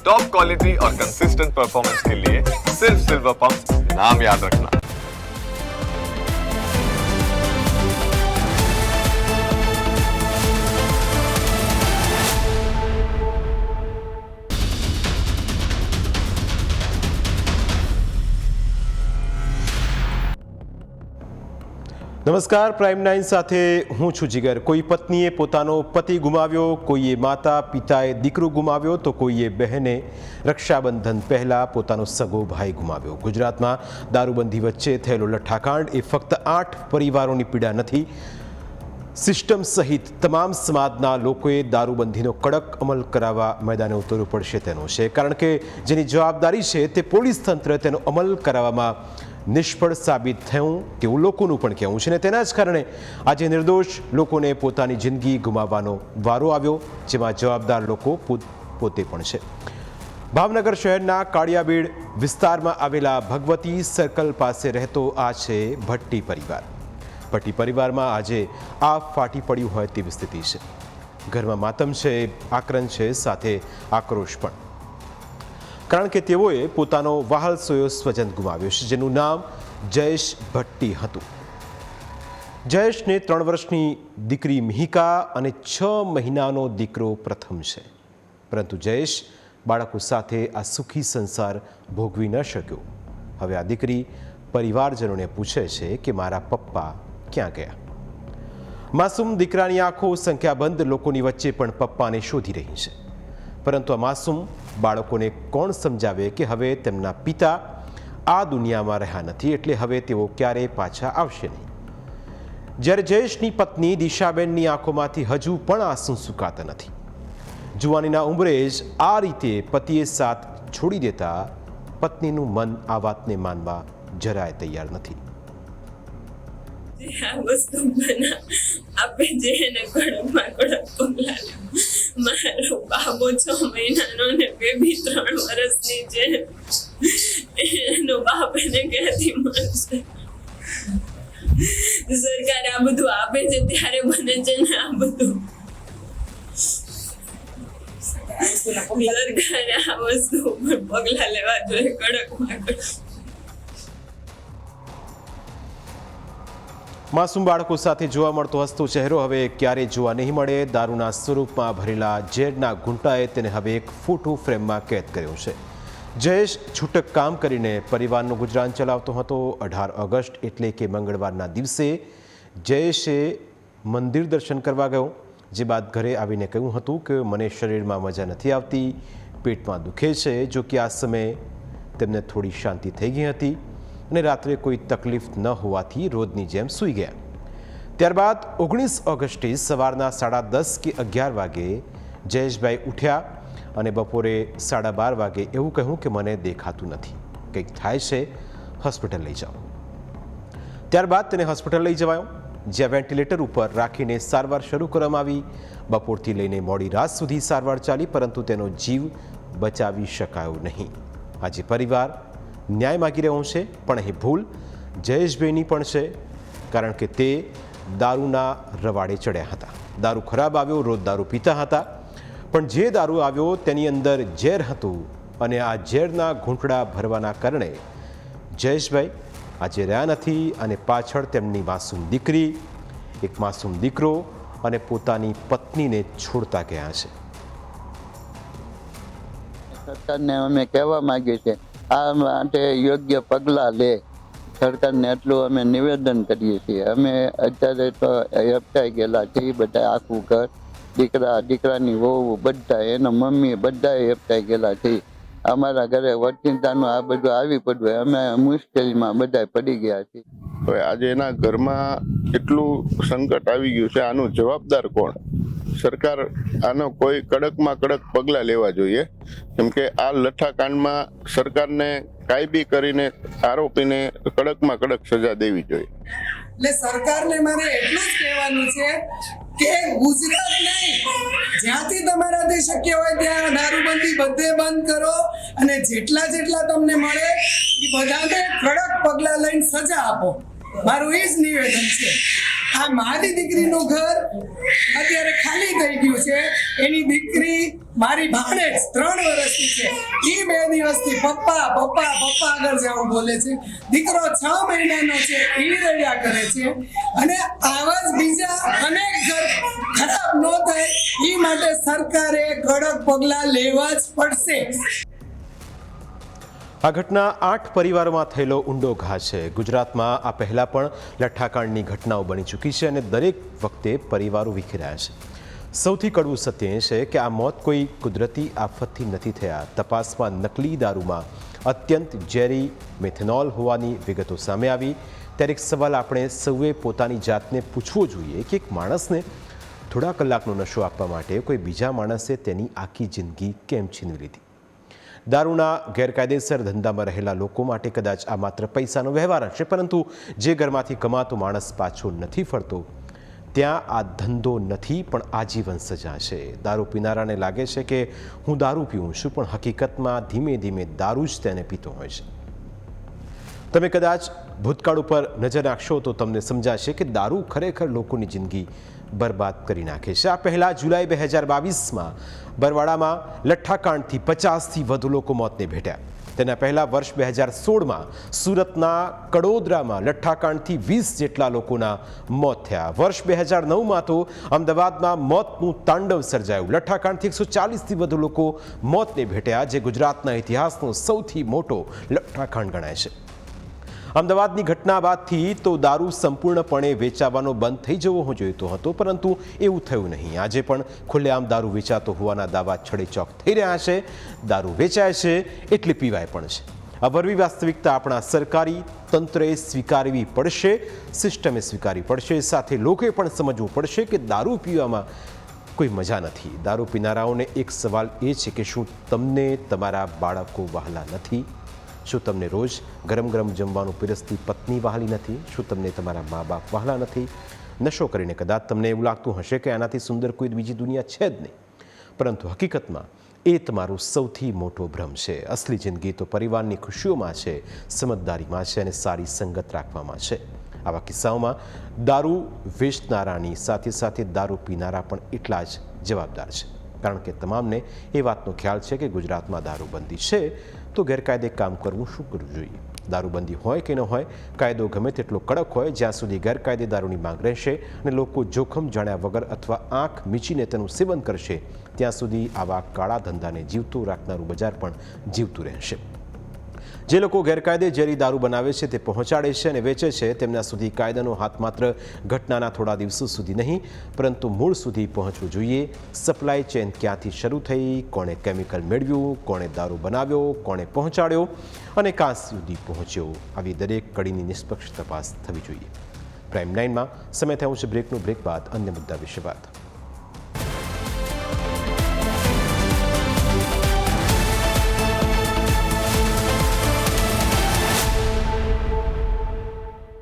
Top quality और consistent performance के लिए सिर्फ सिल्वर पंप नाम याद रखना। નમસ્કાર, પ્રાઇમ 9 સાથે હું છું જીગર। કોઈ પત્નીએ પોતાનો પતિ ગુમાવ્યો, કોઈએ માતા પિતાએ દીકરો ગુમાવ્યો, તો કોઈએ બહેને રક્ષાબંધન પહેલા પોતાનો સગો ભાઈ ગુમાવ્યો। ગુજરાતમાં દારૂબંધી વચ્ચે થયેલો લઠ્ઠાકાંડ એ ફક્ત 8 પરિવારોની પીડા નથી, સિસ્ટમ સહિત તમામ સમાજના લોકોએ દારૂબંધીનો કડક અમલ કરાવવા મેદાને ઉતરવું પડશે તેનો છે। કારણ કે જેની જવાબદારી છે તે પોલીસ તંત્ર તેનો અમલ કરાવવામાં નિષ્ફળ સાબિત થયું તેવું લોકોનું પણ કહેવું છે, અને તેના જ કારણે આજે નિર્દોષ લોકોને પોતાની જિંદગી ગુમાવવાનો વારો આવ્યો, જેમાં જવાબદાર લોકો પોતે પણ છે। ભાવનગર શહેરના કાળિયાબીડ વિસ્તારમાં આવેલા ભગવતી સર્કલ પાસે રહેતો આ છે ભટ્ટી પરિવાર। ભટ્ટી પરિવારમાં આજે આ ફાટી પડ્યું હોય તેવી સ્થિતિ છે। ઘરમાં માતમ છે, આક્રંદ છે, સાથે આક્રોશ પણ, કારણ કે તેઓએ પોતાનો વહાલસોયો સ્વજન ગુમાવ્યો છે, જેનું નામ જયેશ ભટ્ટી હતું। જયેશને 3 વર્ષની દીકરી મિહિકા અને 6 મહિનાનો દીકરો પ્રથમ છે, પરંતુ જયેશ બાળકો સાથે આ સુખી સંસાર ભોગવી ન શક્યો। હવે આ દીકરી પરિવારજનોને પૂછે છે કે મારા પપ્પા ક્યાં ગયા? માસૂમ દીકરાની આંખો સંખ્યાબંધ લોકોની વચ્ચે પણ પપ્પાને શોધી રહી છે, પરંતુ આ માસૂમ બાળકોને કોણ સમજાવે કે હવે તેમના પિતા આ દુનિયામાં રહ્યા નથી, એટલે હવે તેઓ ક્યારેય પાછા આવશે નહીં। જ્યારે જયેશની પત્ની દિશાબેનની આંખોમાંથી હજુ પણ આંસુ સુકાતા નથી। જુવાનીના ઉંમરે જ આ રીતે પતિએ સાથ છોડી દેતા પત્નીનું મન આ વાતને માનવા જરાય તૈયાર નથી। આ વસ્તુ આપે જે એને કડકમાં કડક પગલા લે। મારો બાબો 6 મહિનાનો ને બેબી 3 વર્ષની છે, એનો બાપ એને ક્યાંથી મળશે? સરકાર આ બધું આપે છે ત્યારે બને છે ને આ બધું સરકારે આ વસ્તુ ઉપર પગલા લેવા જોઈએ, કડકમાં કડક। માસૂમ બાળકો સાથે જોવા મળતો હસતો ચહેરો હવે ક્યારેય જોવા નહીં મળે। દારૂના સ્વરૂપમાં ભરેલા ઝેરના ઘૂંટાએ તેને હવે એક ફોટો ફ્રેમમાં કેદ કર્યો છે। જયેશ છૂટક કામ કરીને પરિવારનું ગુજરાન ચલાવતો હતો। 18 ઓગસ્ટ એટલે કે મંગળવારના દિવસે જયેશે મંદિર દર્શન કરવા ગયો, જે બાદ ઘરે આવીને કહ્યું હતું કે મને શરીરમાં મજા નથી આવતી, પેટમાં દુખે છે। જો કે આ સમયે તેમને થોડી શાંતિ થઈ ગઈ હતી અને રાત્રે કોઈ તકલીફ ન હોવાથી રોજની જેમ સૂઈ ગયા। ત્યારબાદ 19 ઓગસ્ટે સવારના 10:30 કે 11 વાગે જયેશભાઈ ઉઠ્યા અને બપોરે 12:30 વાગે એવું કહ્યું કે મને દેખાતું નથી, કંઈક થાય છે, હોસ્પિટલ લઈ જાઓ। ત્યારબાદ તેને હોસ્પિટલ લઈ જવાયો, જ્યાં વેન્ટિલેટર ઉપર રાખીને સારવાર શરૂ કરવામાં આવી। બપોરથી લઈને મોડી રાત સુધી સારવાર ચાલી, પરંતુ તેનો જીવ બચાવી શકાયો નહીં। આજે પરિવાર ન્યાય માગી રહ્યો છે, પણ અહીં ભૂલ જયેશભાઈની પણ છે, કારણ કે તે દારૂના રવાડે ચડ્યા હતા। દારૂ ખરાબ આવ્યો, રોજ દારૂ પીતા હતા, પણ જે દારૂ આવ્યો તેની અંદર ઝેર હતું, અને આ ઝેરના ઘૂંટડા ભરવાના કારણે જયેશભાઈ આજે રહ્યા નથી, અને પાછળ તેમની માસૂમ દીકરી, એક માસૂમ દીકરો અને પોતાની પત્નીને છોડતા ગયા છે। સરકારને અમે કહેવા માંગીએ છીએ આ માટે યોગ્ય પગલાં લે। સરકારને એટલું અમે નિવેદન કરીએ છીએ। અમે અત્યારે તો હેપટાઈ ગયેલા છીએ, બધા આખું ઘર, દીકરાની વહુ, બધા એના મમ્મી, બધા હેપટાઈ ગયેલા છીએ। અમારા ઘરે વચિંતાનું આ બધું આવી પડ્યું, અમે મુશ્કેલીમાં બધા પડી ગયા છીએ। હવે આજે એના ઘરમાં એટલું સંકટ આવી ગયું છે, આનું જવાબદાર કોણ? સરકાર આનો કોઈ કડકમાં કડક પગલાં લેવા જોઈએ, કેમ કે આ લઠ્ઠાકાંડમાં સરકારને કાયમી કરીને આરોપીને કડકમાં કડક સજા દેવી જોઈએ। એટલે સરકારને મારે એટલું જ કહેવાનું છે કે ગુજરાત નહીં, જ્યાંથી તમારાથી શક્ય હોય ત્યાં દારૂબંધી બધે બંધ કરો, અને જેટલા તમને મળે એ બધાને કડક પગલાં લઈને સજા આપો। મારું એ જ નિવેદન છે। આ મારી દીકરીનું ઘર અત્યારે ખાલી થઈ ગયું છે. એની દીકરી મારી ભાણેજ 3 વર્ષની છે. એ 2 દિવસથી પપ્પા પપ્પા પપ્પા આગળ જાઉં બોલે છે. દીકરો 6 મહિનાનો છે, એ રડ્યા કરે છે. અને આવા જ બીજા અનેક ઘર ખરાબ ન થાય એ માટે સરકારે કડક પગલાં લેવા જ પડશે. આ ઘટના 8 પરિવારોમાં થયેલો ઊંડો ઘા છે. ગુજરાતમાં આ પહેલાં પણ લઠ્ઠાકાંડની ઘટનાઓ બની ચૂકી છે અને દરેક વખતે પરિવારો વિખેરાયા છે. સૌથી કડવું સત્ય એ છે કે આ મોત કોઈ કુદરતી આફતથી નથી થયા. તપાસમાં નકલી દારૂમાં અત્યંત ઝેરી મેથેનોલ હોવાની વિગતો સામે આવી. ત્યારે એક સવાલ આપણે સૌએ પોતાની જાતને પૂછવો જોઈએ કે એક માણસને થોડા કલાકનો નશો આપવા માટે કોઈ બીજા માણસે તેની આખી જિંદગી કેમ છીનવી લીધી? દારૂના ગેરકાયદેસર ધંધામાં રહેલા લોકો માટે કદાચ આ માત્ર પૈસાનો વ્યવહાર હશે, પરંતુ જે ઘરમાંથી કમાતો માણસ પાછો નથી ફરતો ત્યાં આ ધંધો નથી પણ આજીવન સજા છે. દારૂ પીનારાને લાગે છે કે હું દારૂ પીઉં છું, પણ હકીકતમાં ધીમે ધીમે દારૂ જ તેને પીતો હોય છે. તમે કદાચ ભૂતકાળ ઉપર નજર નાખશો તો તમને સમજાશે કે દારૂ ખરેખર લોકોની જિંદગી બરબાદ કરી નાખે છે. આ પહેલાં જુલાઈ 2022માં બરવાડામાં લઠ્ઠાકાંડથી 50થી વધુ લોકો મોતને ભેટ્યા. તેના પહેલાં વર્ષ 2016માં સુરતના કડોદરામાં લઠ્ઠાકાંડથી 20 જેટલા લોકોના મોત થયા. વર્ષ 2009માં તો અમદાવાદમાં મોતનું તાંડવ સર્જાયું. લઠ્ઠાકાંડથી 140થી વધુ લોકો મોતને ભેટ્યા, જે ગુજરાતના ઇતિહાસનો સૌથી મોટો લઠ્ઠાકાંડ ગણાય છે. અમદાવાદની ઘટના બાદથી તો દારૂ સંપૂર્ણપણે વેચાવાનો બંધ થઈ જવો જોઈતો હતો, પરંતુ એવું થયું નહીં. આજે પણ ખુલ્લેઆમ દારૂ વેચાતો હોવાના દાવા છડેચોક થઈ રહ્યા છે. દારૂ વેચાય છે એટલે પીવાય પણ છે. આ વરવી વાસ્તવિકતા આપણા સરકારી તંત્રએ સ્વીકારવી પડશે, સિસ્ટમે સ્વીકારવી પડશે. સાથે લોકોએ પણ સમજવું પડશે કે દારૂ પીવામાં કોઈ મજા નથી. દારૂ પીનારાઓને એક સવાલ એ છે કે શું તમને તમારા બાળકો વહાલા નથી? શું તમને રોજ ગરમ ગરમ જમવાનું પીરસતી પત્ની વહાલી નથી? શું તમને તમારા મા બાપ વહાલા નથી? નશો કરીને કદાચ તમને એવું લાગતું હશે કે આનાથી સુંદર કોઈ બીજી દુનિયા છે જ નહીં, પરંતુ હકીકતમાં એ તમારો સૌથી મોટો ભ્રમ છે. અસલી જિંદગી તો પરિવારની ખુશીઓમાં છે, સમજદારીમાં છે અને સારી સંગત રાખવામાં છે. આવા કિસ્સાઓમાં દારૂ વેચનારાની સાથે સાથે દારૂ પીનારા પણ એટલા જ જવાબદાર છે, કારણ કે તમામને એ વાતનો ખ્યાલ છે કે ગુજરાતમાં દારૂબંધી છે તો ગેરકાયદે કામ કરવું શું કરવું જોઈએ? દારૂબંધી હોય કે ન હોય, કાયદો ગમે તેટલો કડક હોય, જ્યાં સુધી ગેરકાયદે દારૂની માંગ રહેશે અને લોકો જોખમ જાણ્યા વગર અથવા આંખ મીચીને તેનું સેવન કરશે, ત્યાં સુધી આવા કાળા ધંધાને જીવતું રાખનારું બજાર પણ જીવતું રહેશે. જે લોકો ગેરકાયદે ઝેરી દારૂ બનાવે છે, તે પહોંચાડે છે અને વેચે છે, તેમના સુધી કાયદાનો હાથ માત્ર ઘટનાના થોડા દિવસો સુધી નહીં, પરંતુ મૂળ સુધી પહોંચવું જોઈએ. સપ્લાય ચેન ક્યાંથી શરૂ થઈ, કોણે કેમિકલ મેળવ્યું, કોણે દારૂ બનાવ્યો, કોણે પહોંચાડ્યો અને કાં સુધી પહોંચ્યો, આવી દરેક કડીની નિષ્પક્ષ તપાસ થવી જોઈએ. પ્રાઇમ 9માં સમય થયું છે બ્રેકનું. બ્રેક બાદ અન્ય મુદ્દા વિશે વાત.